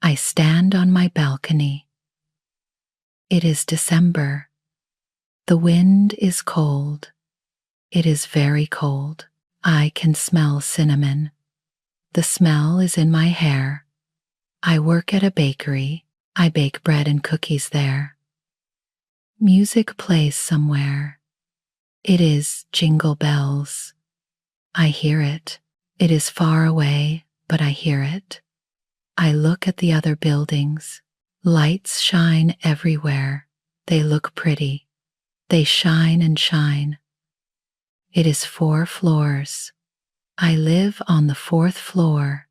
I stand on my balcony. It is December. The wind is cold. It is very cold. I can smell cinnamon. The smell is in my hair. I work at a bakery. I bake bread and cookies there. Music plays somewhere. It is Jingle Bells. I hear it. It is far away, but I hear it. I look at the other buildings. Lights shine everywhere. They look pretty. They shine and shine. It is 4 floors. I live on the 4th floor.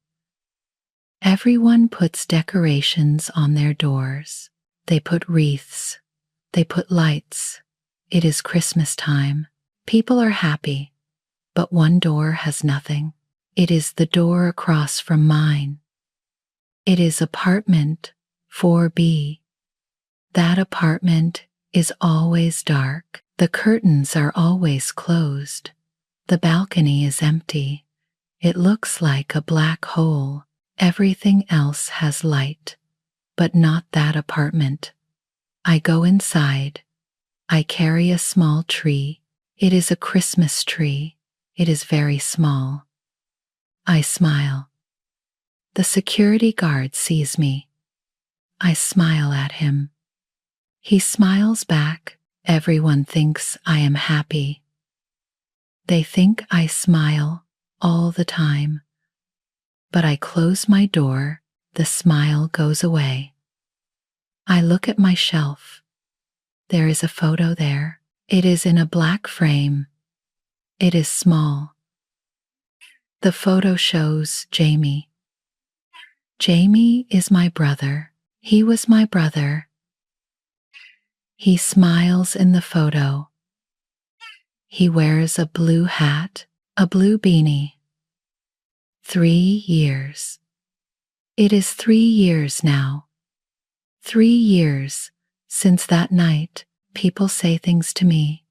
Everyone puts decorations on their doors. They put wreaths. They put lights. It is Christmas time. People are happy, but one door has nothing. It is the door across from mine. It is apartment 4B. That apartment is always dark. The curtains are always closed. The balcony is empty. It looks like a black hole. Everything else has light, but not that apartment. I go inside. I carry a small tree. It is a Christmas tree. It is very small. I smile. The security guard sees me. I smile at him. He smiles back. Everyone thinks I am happy. They think I smile all the time. But I close my door. The smile goes away. I look at my shelf. There is a photo there. It is in a black frame. It is small. The photo shows Jamie. Jamie is my brother. He was my brother. He smiles in the photo. He wears a blue hat, a blue beanie. 3 years. It is 3 years now. 3 years since that night. People say things to me.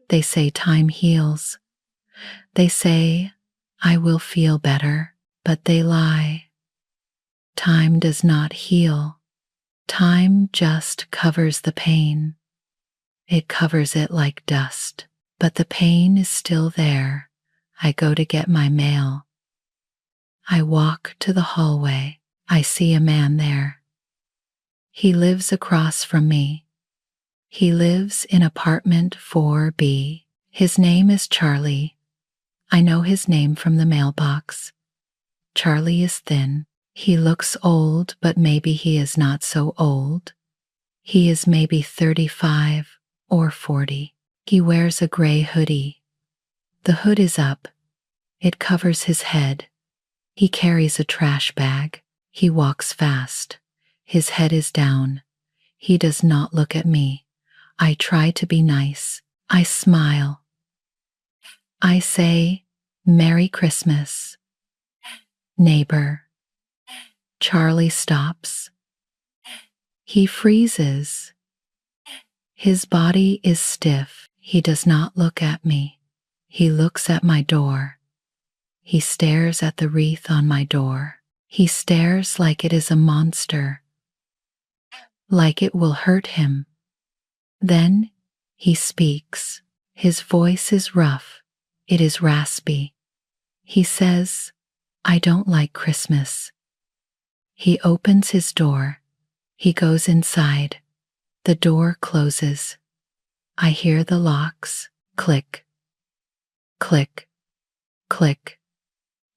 They say time heals. They say I will feel better, but they lie. Time does not heal. Time just covers the pain. It covers it like dust, but the pain is still there. I go to get my mail. I walk to the hallway. I see a man there. He lives across from me. He lives in apartment 4B. His name is Charlie. I know his name from the mailbox. Charlie is thin. He looks old, but maybe he is not so old. He is maybe 35 or 40. He wears a gray hoodie. The hood is up. It covers his head. He carries a trash bag. He walks fast. His head is down. He does not look at me. I try to be nice. I smile. I say, "Merry Christmas, neighbor." Charlie stops. He freezes. His body is stiff. He does not look at me. He looks at my door. He stares at the wreath on my door. He stares like it is a monster, like it will hurt him. Then he speaks. His voice is rough. It is raspy. He says, "I don't like Christmas." He opens his door. He goes inside. The door closes. I hear the locks click, click, click.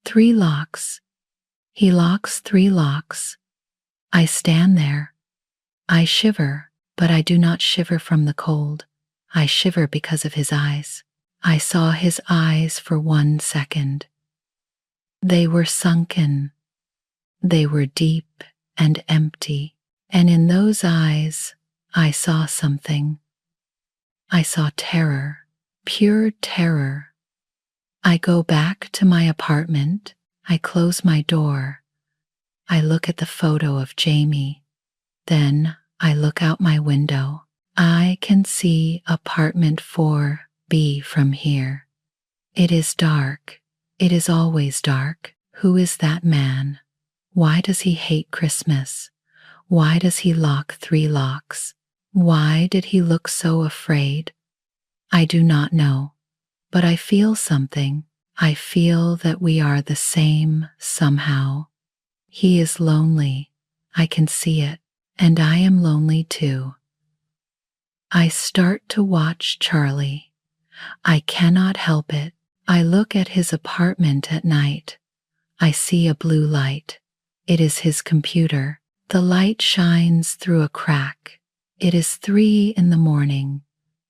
3 locks. He locks 3 locks. I stand there. I shiver, but I do not shiver from the cold. I shiver because of his eyes. I saw his eyes for 1 second. They were sunken. They were deep and empty, and in those eyes I saw something. I saw terror, pure terror. I go back to my apartment. I close my door. I look at the photo of Jamie. Then I look out my window. I can see apartment 4B from here. It is dark. It is always dark. Who is that man? Why does he hate Christmas? Why does he lock 3 locks? Why did he look so afraid? I do not know, but I feel something. I feel that we are the same somehow. He is lonely. I can see it, and I am lonely too. I start to watch Charlie. I cannot help it. I look at his apartment at night. I see a blue light. It is his computer. The light shines through a crack. It is 3 in the morning.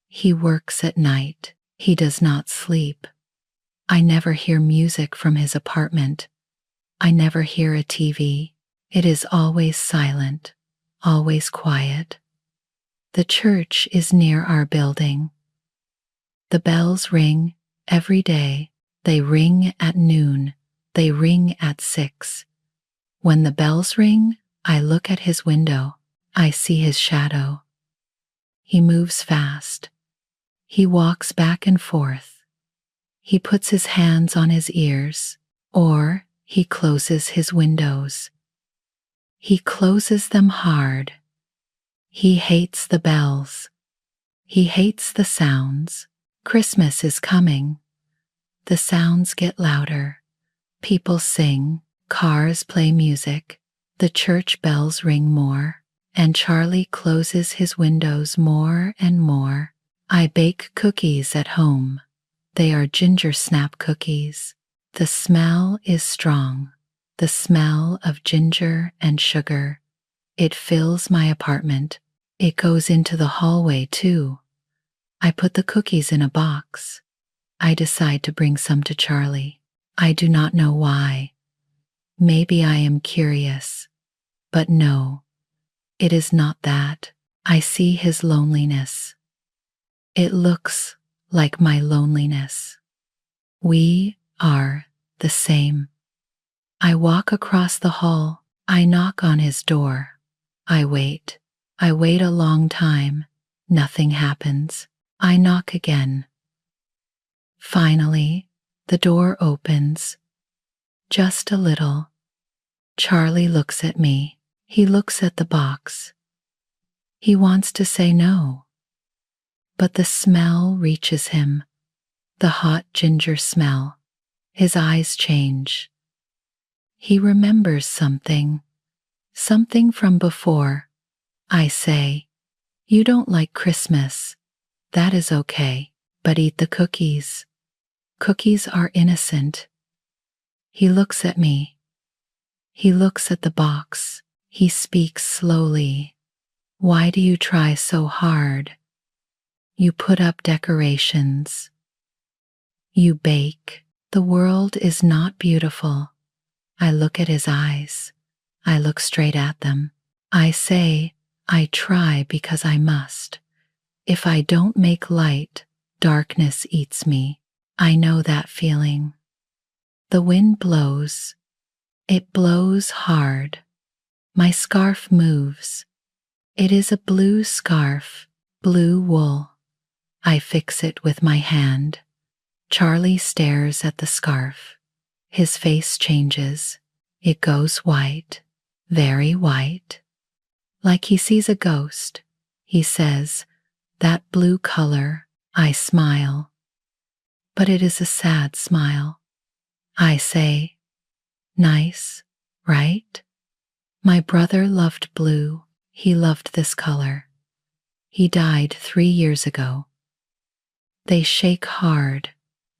He works at night. He does not sleep. I never hear music from his apartment. I never hear a TV. It is always silent, always quiet. The church is near our building. The bells ring every day. They ring at noon. They ring at 6. When the bells ring, I look at his window. I see his shadow. He moves fast. He walks back and forth. He puts his hands on his ears, or he closes his windows. He closes them hard. He hates the bells. He hates the sounds. Christmas is coming. The sounds get louder. People sing. Cars play music. The church bells ring more. And Charlie closes his windows more and more. I bake cookies at home. They are ginger snap cookies. The smell is strong. The smell of ginger and sugar. It fills my apartment. It goes into the hallway too. I put the cookies in a box. I decide to bring some to Charlie. I do not know why. Maybe I am curious. But no, it is not that. I see his loneliness. It looks like my loneliness. We are the same. I walk across the hall. I knock on his door. I wait. I wait a long time. Nothing happens. I knock again. Finally, the door opens. Just a little. Charlie looks at me. He looks at the box. He wants to say no. But the smell reaches him. The hot ginger smell. His eyes change. He remembers something. Something from before. I say, "You don't like Christmas. That is okay, but eat the cookies. Cookies are innocent." He looks at me. He looks at the box. He speaks slowly. "Why do you try so hard? You put up decorations. You bake. The world is not beautiful." I look at his eyes. I look straight at them. I say, "I try because I must. If I don't make light, darkness eats me." I know that feeling. The wind blows. It blows hard. My scarf moves. It is a blue scarf, blue wool. I fix it with my hand. Charlie stares at the scarf. His face changes. It goes white, very white. Like he sees a ghost. He says, "That blue color." I smile. But it is a sad smile. I say, "Nice, right?" My brother loved blue. He loved this color. He died 3 years ago. They shake hard.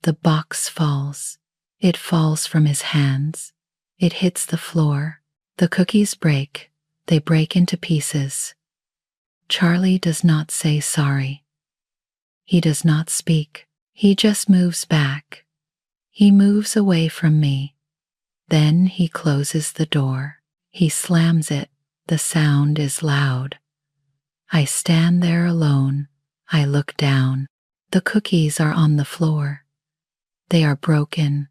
The box falls. It falls from his hands. It hits the floor. The cookies break. They break into pieces. Charlie does not say sorry. He does not speak. He just moves back. He moves away from me. Then he closes the door. He slams it. The sound is loud. I stand there alone. I look down. The cookies are on the floor. They are broken.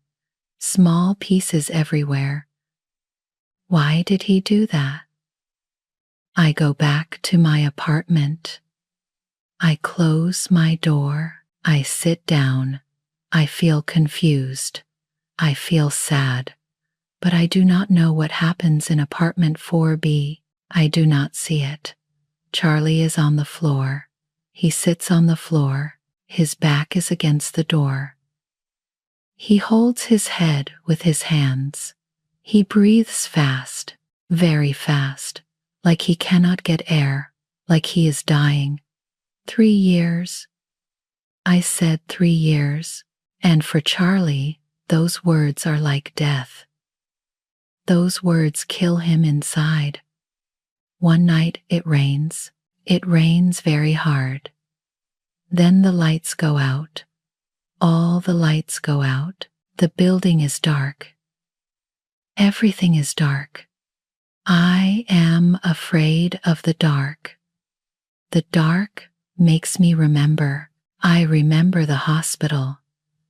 Small pieces everywhere. Why did he do that? I go back to my apartment. I close my door. I sit down. I feel confused. I feel sad. but I do not know what happens in apartment 4B. I do not see it. Charlie is on the floor. He sits on the floor. His back is against the door. He holds his head with his hands. He breathes fast, very fast, like he cannot get air, like he is dying. 3 years. I said 3 years, and for Charlie, those words are like death. Those words kill him inside. One night it rains. It rains very hard. Then the lights go out. All the lights go out. The building is dark. Everything is dark. I am afraid of the dark. The dark makes me remember. I remember the hospital,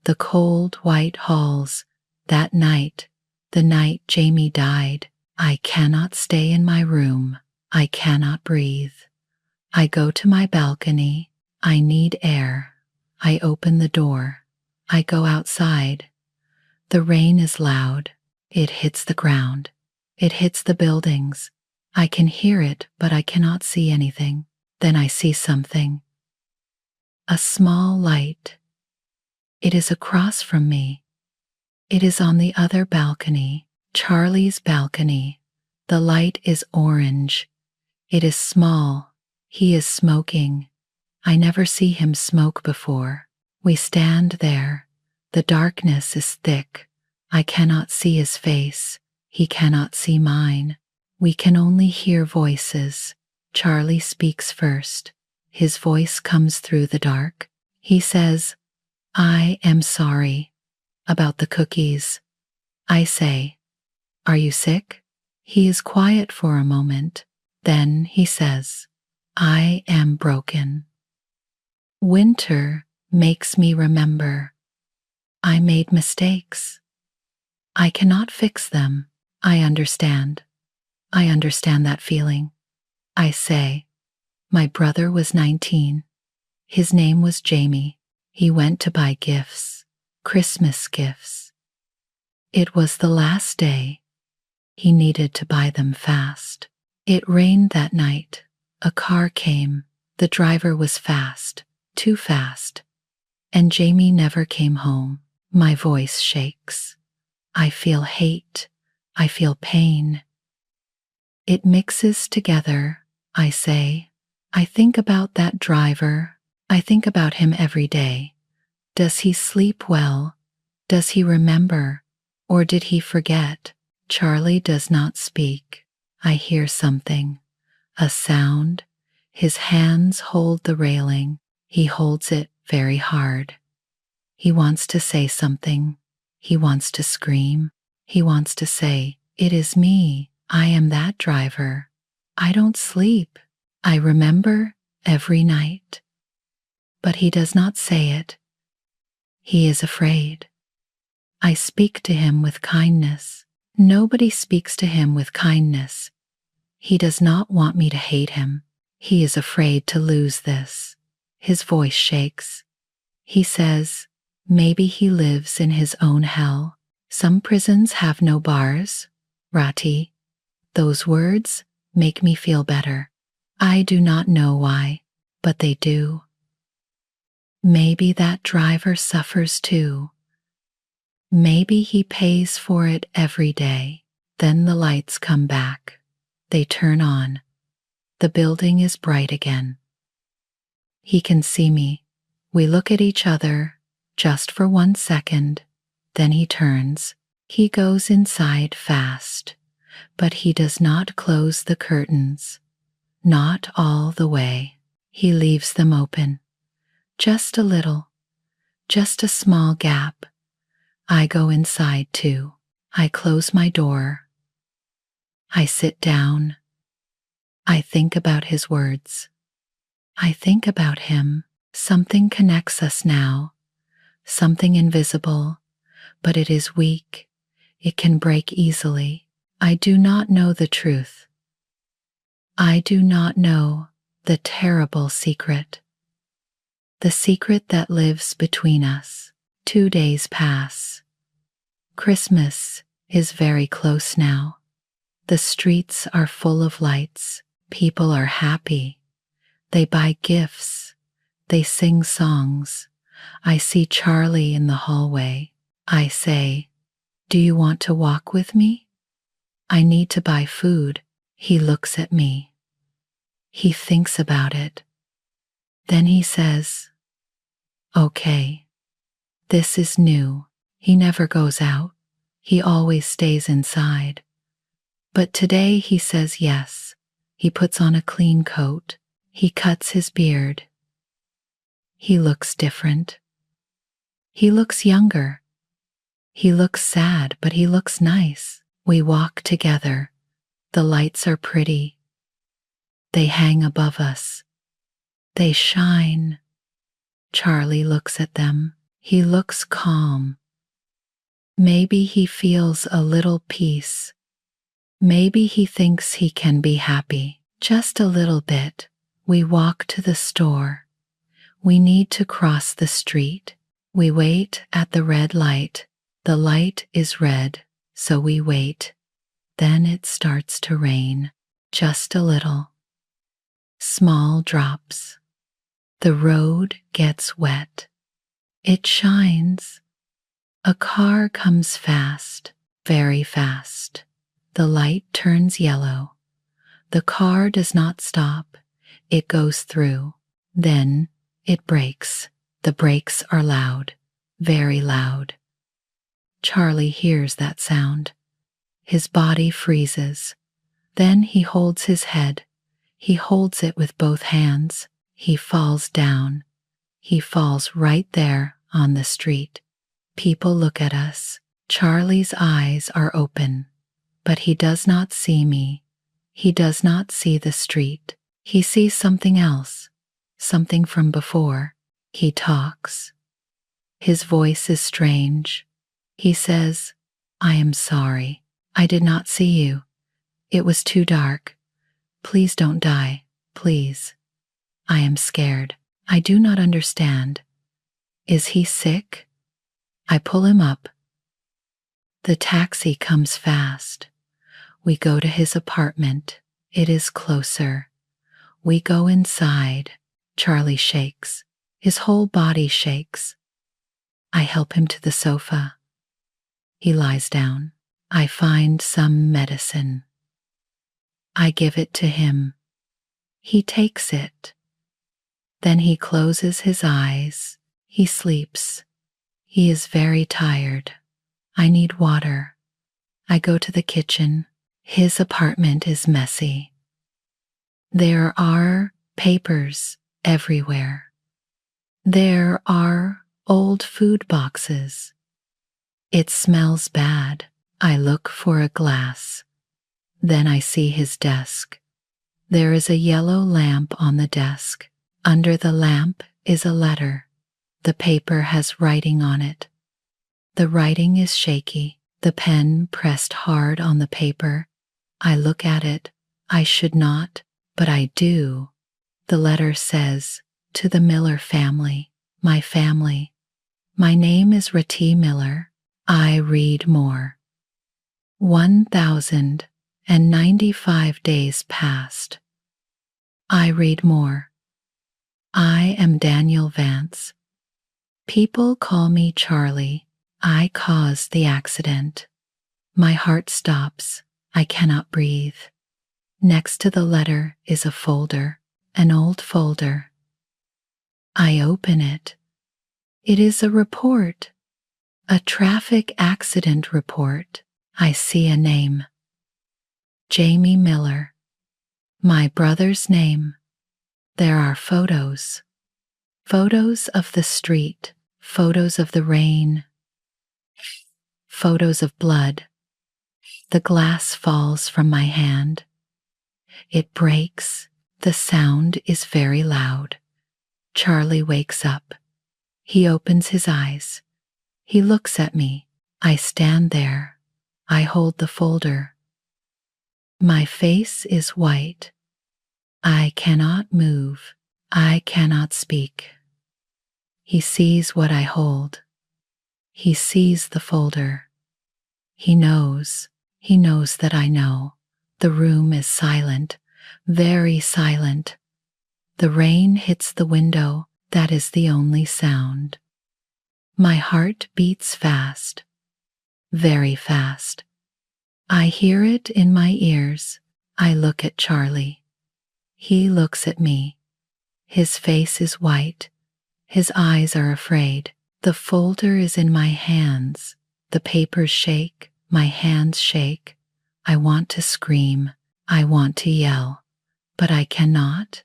the cold white halls, that night, the night Jamie died. I cannot stay in my room. I cannot breathe. I go to my balcony. I need air. I open the door. I go outside. The rain is loud. It hits the ground. It hits the buildings. I can hear it, but I cannot see anything. Then I see something. A small light. It is across from me. It is on the other balcony, Charlie's balcony. The light is orange. It is small. He is smoking. I never see him smoke before. We stand there. The darkness is thick. I cannot see his face. He cannot see mine. We can only hear voices. Charlie speaks first. His voice comes through the dark. He says, "I am sorry about the cookies." I say, "Are you sick?" He is quiet for a moment. Then he says, "I am broken." Winter makes me remember. I made mistakes. I cannot fix them. I understand. I understand that feeling. I say, my brother was 19. His name was Jamie. He went to buy gifts, Christmas gifts. It was the last day. He needed to buy them fast. It rained that night. A car came. The driver was fast, too fast. And Jamie never came home. My voice shakes. I feel hate. I feel pain. It mixes together, I say. I think about that driver. I think about him every day. Does he sleep well? Does he remember? Or did he forget? Charlie does not speak. I hear something. A sound. His hands hold the railing. He holds it very hard. He wants to say something. He wants to scream. He wants to say, "It is me. I am that driver. I don't sleep. I remember every night." But he does not say it. He is afraid. I speak to him with kindness. Nobody speaks to him with kindness. He does not want me to hate him. He is afraid to lose this. His voice shakes. He says, maybe he lives in his own hell. Some prisons have no bars. Rati. Those words make me feel better. I do not know why, but they do. Maybe that driver suffers too. Maybe he pays for it every day. Then the lights come back. They turn on. The building is bright again. He can see me. We look at each other just for 1 second. Then he turns. He goes inside fast, but he does not close the curtains. Not all the way. He leaves them open. Just a little. Just a small gap. I go inside too. I close my door. I sit down. I think about his words. I think about him. Something connects us now. Something invisible, but it is weak. It can break easily. I do not know the truth. I do not know the terrible secret. The secret that lives between us. 2 days pass. Christmas is very close now. The streets are full of lights. People are happy. They buy gifts. They sing songs. I see Charlie in the hallway. I say, "Do you want to walk with me? I need to buy food." He looks at me. He thinks about it. Then he says, "Okay." This is new. He never goes out. He always stays inside. But today he says yes. He puts on a clean coat. He cuts his beard. He looks different. He looks younger. He looks sad, but he looks nice. We walk together. The lights are pretty. They hang above us. They shine. Charlie looks at them. He looks calm. Maybe he feels a little peace. Maybe he thinks he can be happy. Just a little bit. We walk to the store. We need to cross the street. We wait at the red light. The light is red, so we wait. Then it starts to rain. Just a little. Small drops. The road gets wet. It shines. A car comes fast, very fast. The light turns yellow. The car does not stop. It goes through. Then it brakes. The brakes are loud, very loud. Charlie hears that sound. His body freezes. Then he holds his head. He holds it with both hands. He falls down. He falls right there on the street. People look at us. Charlie's eyes are open, but he does not see me. He does not see the street. He sees something else, something from before. He talks. His voice is strange. He says, "I am sorry. I did not see you. It was too dark. Please don't die, please. I am scared. I do not understand. Is he sick?" I pull him up. The taxi comes fast. We go to his apartment. It is closer. We go inside. Charlie shakes. His whole body shakes. I help him to the sofa. He lies down. I find some medicine. I give it to him. He takes it. Then he closes his eyes. He sleeps. He is very tired. I need water. I go to the kitchen. His apartment is messy. There are papers everywhere. There are old food boxes. It smells bad. I look for a glass. Then I see his desk. There is a yellow lamp on the desk. Under the lamp is a letter. The paper has writing on it. The writing is shaky. The pen pressed hard on the paper. I look at it. I should not, but I do. The letter says, "To the Miller family, my family. My name is Rati Miller. I read more." 1,095 days passed. I read more. I am Daniel Vance. People call me Charlie. I caused the accident. My heart stops. I cannot breathe. Next to the letter is a folder, an old folder. I open it. It is a report, a traffic accident report. I see a name. Jamie Miller. My brother's name. There are photos. Photos of the street. Photos of the rain. Photos of blood. The glass falls from my hand. It breaks. The sound is very loud. Charlie wakes up. He opens his eyes. He looks at me. I stand there. I hold the folder. My face is white. I cannot move. I cannot speak. He sees what I hold. He sees the folder. He knows. He knows that I know. The room is silent, very silent. The rain hits the window. That is the only sound. My heart beats fast, very fast. I hear it in my ears. I look at Charlie. He looks at me. His face is white. His eyes are afraid. The folder is in my hands. The papers shake. My hands shake. I want to scream. I want to yell. But I cannot.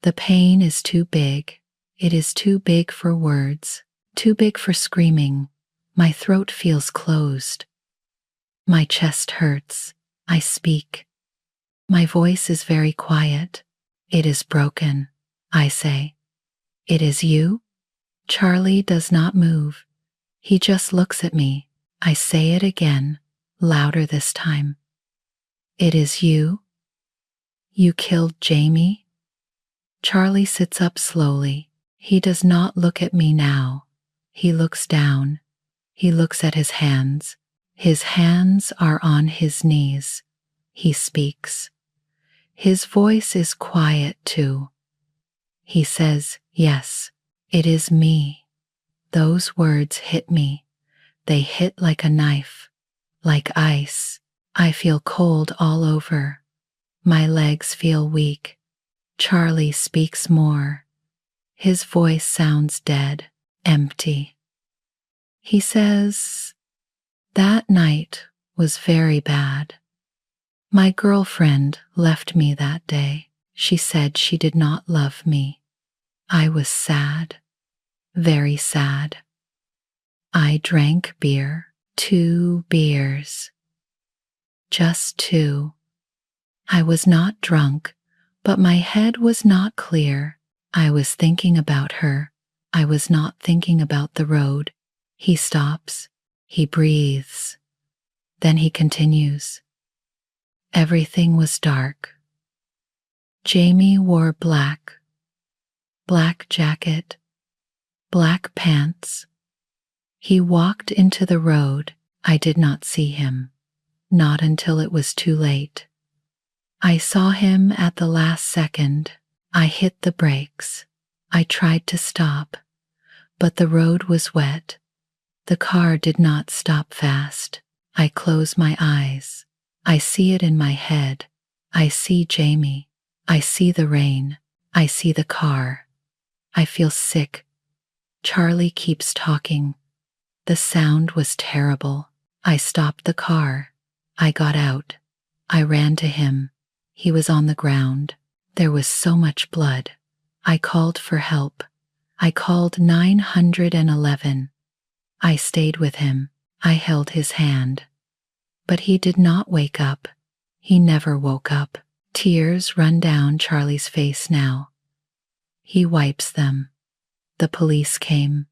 The pain is too big. It is too big for words. Too big for screaming. My throat feels closed. My chest hurts. I speak. My voice is very quiet. It is broken. I say, "It is you?" Charlie does not move. He just looks at me. I say it again, louder this time. "It is you? You killed Jamie?" Charlie sits up slowly. He does not look at me now. He looks down. He looks at his hands. His hands are on his knees. He speaks. His voice is quiet too. He says, "Yes, it is me." Those words hit me. They hit like a knife, like ice. I feel cold all over. My legs feel weak. Charlie speaks more. His voice sounds dead, empty. He says, "That night was very bad. My girlfriend left me that day. She said she did not love me. I was sad, very sad. I drank beer, 2 beers. Just 2. I was not drunk, but my head was not clear. I was thinking about her. I was not thinking about the road." He stops. He breathes. Then he continues. "Everything was dark. Jamie wore black. Black jacket. Black pants. He walked into the road. I did not see him. Not until it was too late. I saw him at the last second. I hit the brakes. I tried to stop, but the road was wet. The car did not stop fast. I close my eyes. I see it in my head. I see Jamie. I see the rain. I see the car. I feel sick. Charlie keeps talking. The sound was terrible. I stopped the car. I got out. I ran to him. He was on the ground. There was so much blood. I called for help. I called 911. I stayed with him. I held his hand. But he did not wake up. He never woke up. Tears run down Charlie's face now. He wipes them. The police came.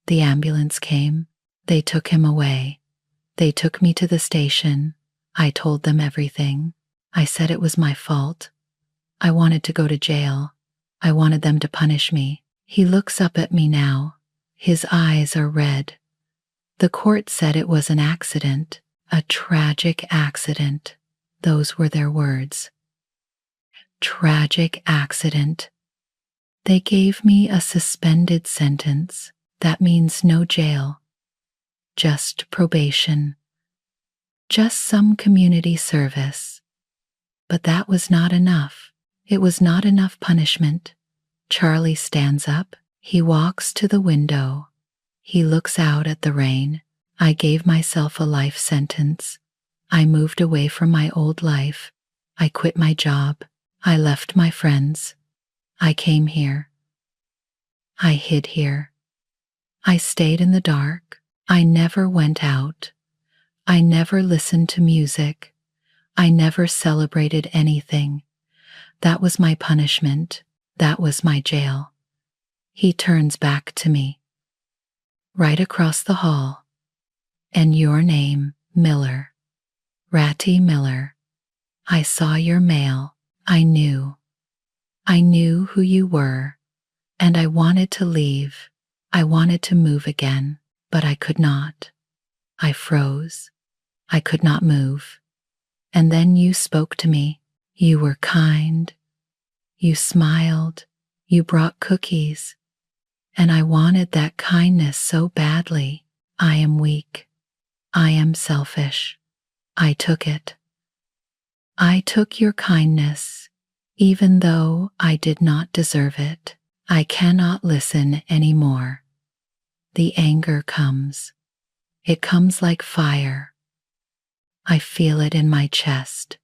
The ambulance came. They took him away. They took me to the station. I told them everything. I said it was my fault. I wanted to go to jail. I wanted them to punish me. He looks up at me now. His eyes are red. The court said it was an accident, a tragic accident. Those were their words. Tragic accident. They gave me a suspended sentence. That means no jail. Just probation. Just some community service. But that was not enough. It was not enough punishment. Charlie stands up. He walks to the window. He looks out at the rain. I gave myself a life sentence. I moved away from my old life. I quit my job. I left my friends. I came here. I hid here. I stayed in the dark. I never went out. I never listened to music. I never celebrated anything. That was my punishment. That was my jail. He turns back to me. Right across the hall. And your name, Miller. Ratty Miller. I saw your mail. I knew. I knew who you were. And I wanted to leave. I wanted to move again, but I could not. I froze. I could not move. And then you spoke to me. You were kind. You smiled. You brought cookies. And I wanted that kindness so badly. I am weak. I am selfish. I took it. I took your kindness, even though I did not deserve it. I cannot listen anymore. The anger comes. It comes like fire. I feel it in my chest,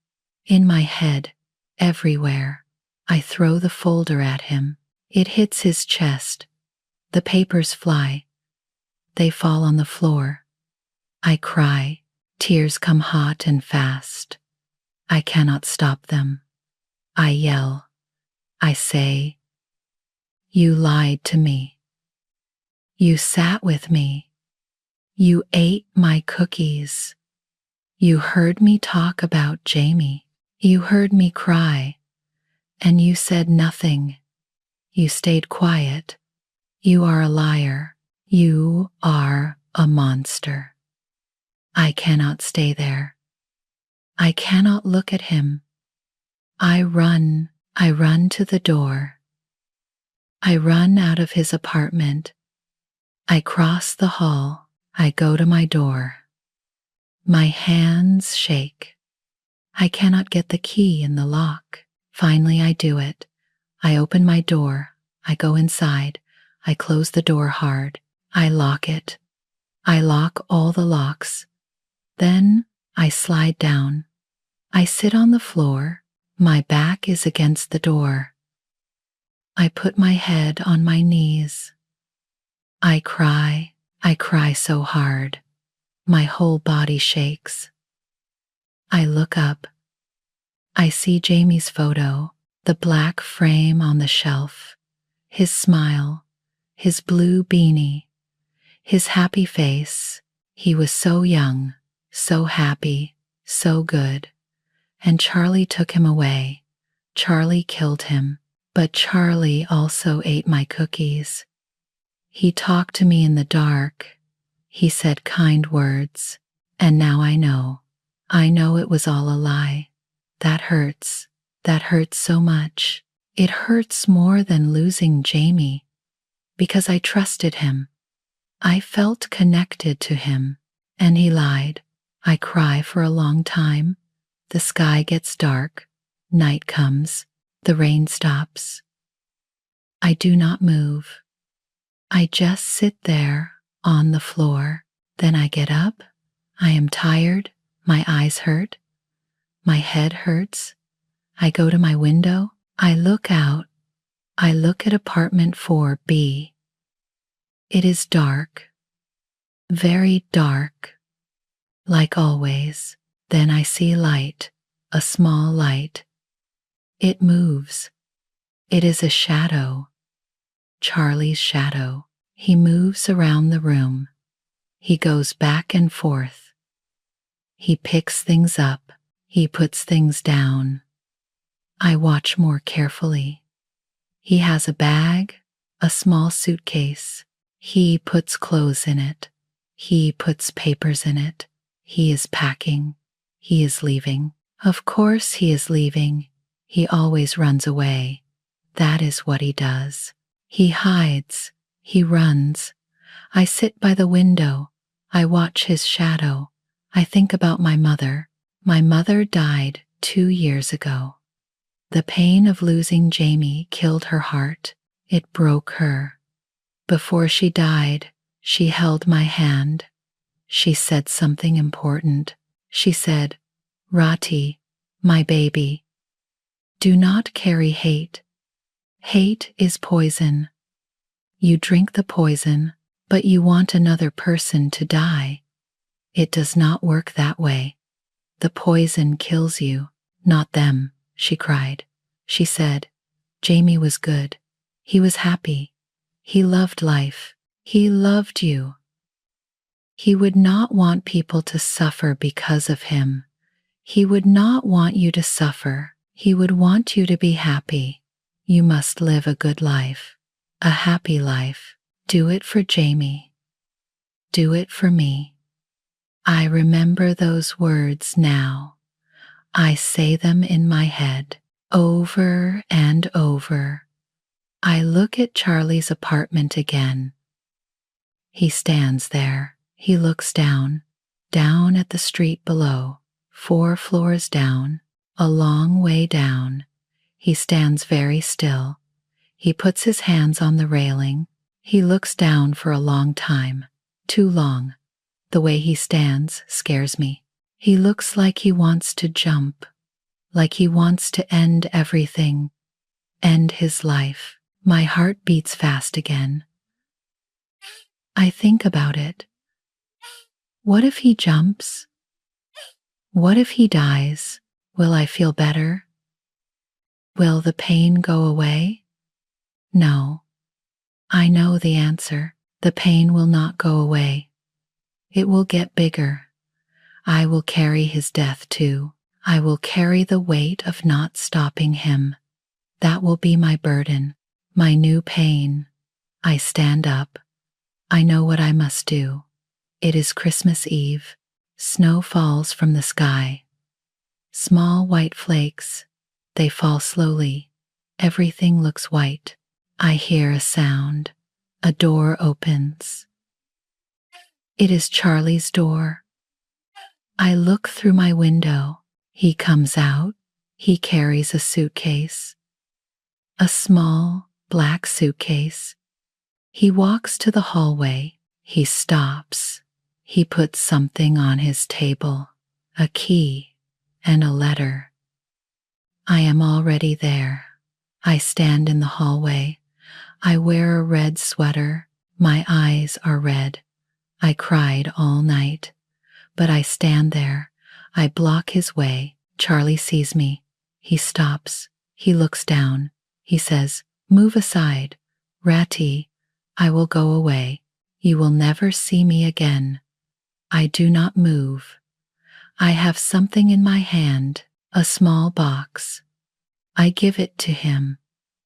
in my head, everywhere. I throw the folder at him. It hits his chest. The papers fly. They fall on the floor. I cry. Tears come hot and fast. I cannot stop them. I yell. I say, "You lied to me. You sat with me. You ate my cookies. You heard me talk about Jamie. You heard me cry. And you said nothing. You stayed quiet. You are a liar. You are a monster." I cannot stay there. I cannot look at him. I run to the door. I run out of his apartment. I cross the hall. I go to my door. My hands shake. I cannot get the key in the lock. Finally, I do it. I open my door. I go inside. I close the door hard. I lock it. I lock all the locks. Then I slide down. I sit on the floor. My back is against the door. I put my head on my knees. I cry so hard. My whole body shakes. I look up. I see Jamie's photo, the black frame on the shelf, his smile, his blue beanie, his happy face. He was so young, so happy, so good. And Charlie took him away. Charlie killed him. But Charlie also ate my cookies. He talked to me in the dark. He said kind words. And now I know. I know it was all a lie. That hurts. That hurts so much. It hurts more than losing Jamie. Because I trusted him. I felt connected to him. And he lied. I cry for a long time. The sky gets dark. Night comes. The rain stops. I do not move. I just sit there on the floor. Then I get up. I am tired. My eyes hurt. My head hurts. I go to my window. I look out. I look at apartment 4B. It is dark. Very dark. Like always. Then I see light. A small light. It moves. It is a shadow. Charlie's shadow. He moves around the room. He goes back and forth. He picks things up. He puts things down. I watch more carefully. He has a bag, a small suitcase. He puts clothes in it. He puts papers in it. He is packing. He is leaving. Of course he is leaving. He always runs away. That is what he does. He hides. He runs. I sit by the window. I watch his shadow. I think about my mother. My mother died 2 years ago. The pain of losing Jamie killed her heart. It broke her. Before she died, she held my hand. She said something important. She said, "Rati, my baby, do not carry hate. Hate is poison. You drink the poison, but you want another person to die. It does not work that way. The poison kills you, not them," she cried. She said, "Jamie was good. He was happy. He loved life. He loved you. He would not want people to suffer because of him. He would not want you to suffer. He would want you to be happy. You must live a good life, a happy life. Do it for Jamie. Do it for me." I remember those words now. I say them in my head, over and over. I look at Charlie's apartment again. He stands there. He looks down at the street below, 4 floors down, a long way down. He stands very still. He puts his hands on the railing. He looks down for a long time, too long. The way he stands scares me. He looks like he wants to jump, like he wants to end everything, end his life. My heart beats fast again. I think about it. What if he jumps? What if he dies? Will I feel better? Will the pain go away? No. I know the answer. The pain will not go away. It will get bigger. I will carry his death too. I will carry the weight of not stopping him. That will be my burden, my new pain. I stand up. I know what I must do. It is Christmas Eve. Snow falls from the sky. Small white flakes. They fall slowly. Everything looks white. I hear a sound. A door opens. It is Charlie's door. I look through my window. He comes out. He carries a suitcase. A small, black suitcase. He walks to the hallway. He stops. He puts something on his table, a key and a letter. I am already there. I stand in the hallway. I wear a red sweater. My eyes are red. I cried all night, but I stand there. I block his way. Charlie sees me. He stops. He looks down. He says, "Move aside. Ratty, I will go away. You will never see me again." I do not move. I have something in my hand, a small box. I give it to him.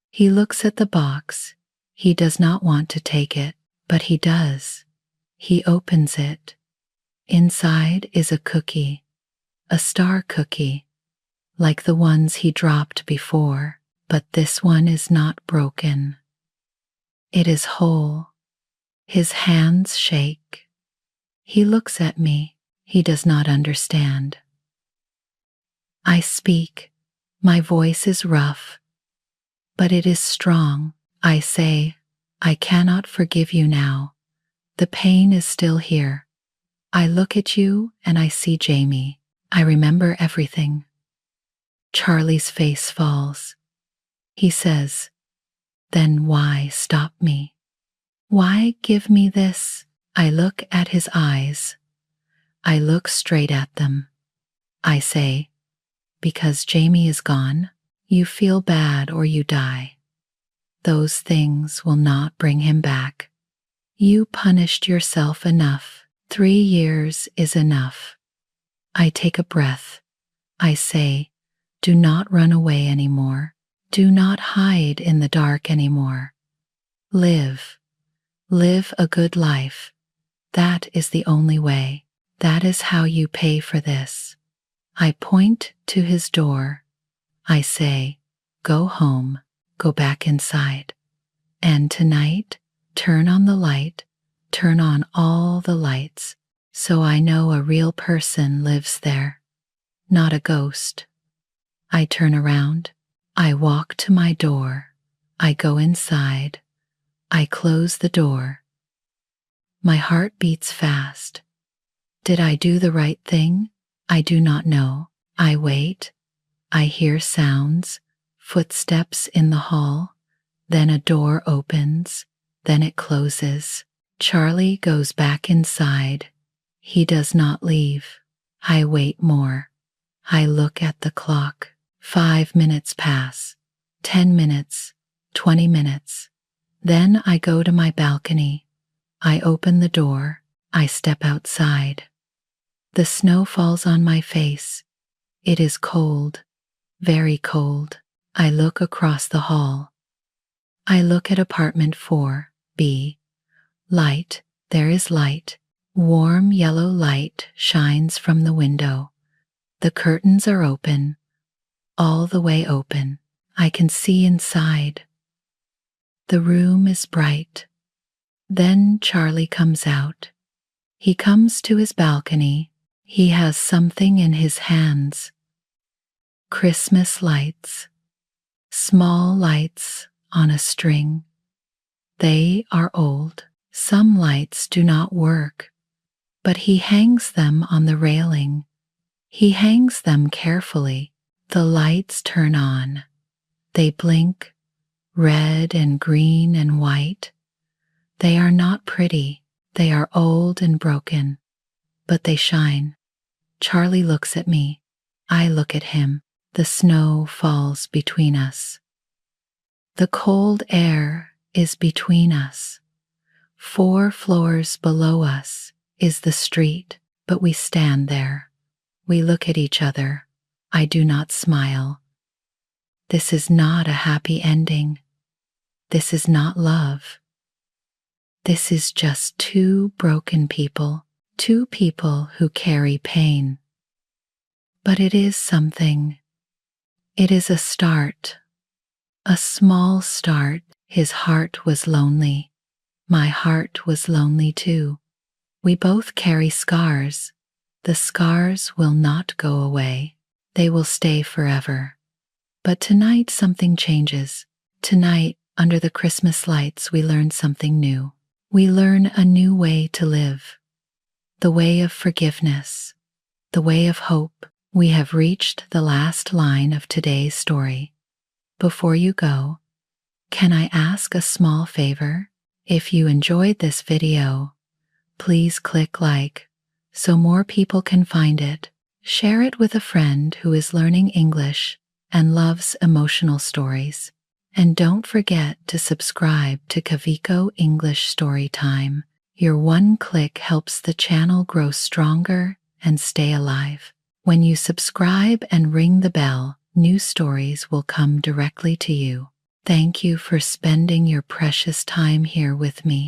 He looks at the box. He does not want to take it, but he does. He opens it. Inside is a cookie, a star cookie, like the ones he dropped before, but this one is not broken. It is whole. His hands shake. He looks at me. He does not understand. I speak. My voice is rough, but it is strong. I say, "I cannot forgive you now. The pain is still here." I look at you and I see Jamie. I remember everything. Charlie's face falls. He says, "Then why stop me? Why give me this?" I look at his eyes. I look straight at them. I say, "Because Jamie is gone, you feel bad or you die. Those things will not bring him back. You punished yourself enough. 3 years is enough." I take a breath. I say, "Do not run away anymore. Do not hide in the dark anymore. Live. Live a good life. That is the only way. That is how you pay for this." I point to his door. I say, "Go home. Go back inside. And tonight, turn on the light. Turn on all the lights, so I know a real person lives there, not a ghost." I turn around. I walk to my door. I go inside. I close the door. My heart beats fast. Did I do the right thing? I do not know. I wait. I hear sounds, footsteps in the hall. Then a door opens. Then it closes. Charlie goes back inside. He does not leave. I wait more. I look at the clock. 5 minutes pass. 10 minutes. 20 minutes. Then I go to my balcony. I open the door. I step outside. The snow falls on my face. It is cold, very cold. I look across the hall. I look at apartment 4B. Light, there is light. Warm yellow light shines from the window. The curtains are open, all the way open. I can see inside. The room is bright. Then Charlie comes out. He comes to his balcony. He has something in his hands. Christmas lights. Small lights on a string. They are old. Some lights do not work, but he hangs them on the railing. He hangs them carefully. The lights turn on. They blink, red and green and white. They are not pretty. They are old and broken, but they shine. Charlie looks at me. I look at him. The snow falls between us. The cold air is between us. 4 floors below us is the street, but we stand there. We look at each other. I do not smile. This is not a happy ending. This is not love. This is just 2 broken people, 2 people who carry pain. But it is something. It is a start, a small start. His heart was lonely. My heart was lonely too. We both carry scars. The scars will not go away. They will stay forever. But tonight something changes. Tonight, under the Christmas lights, we learn something new. We learn a new way to live. The way of forgiveness. The way of hope. We have reached the last line of today's story. Before you go, can I ask a small favor? If you enjoyed this video, please click like so more people can find it. Share it with a friend who is learning English and loves emotional stories. And don't forget to subscribe to Kaviko English Storytime. Your one click helps the channel grow stronger and stay alive. When you subscribe and ring the bell, new stories will come directly to you. Thank you for spending your precious time here with me.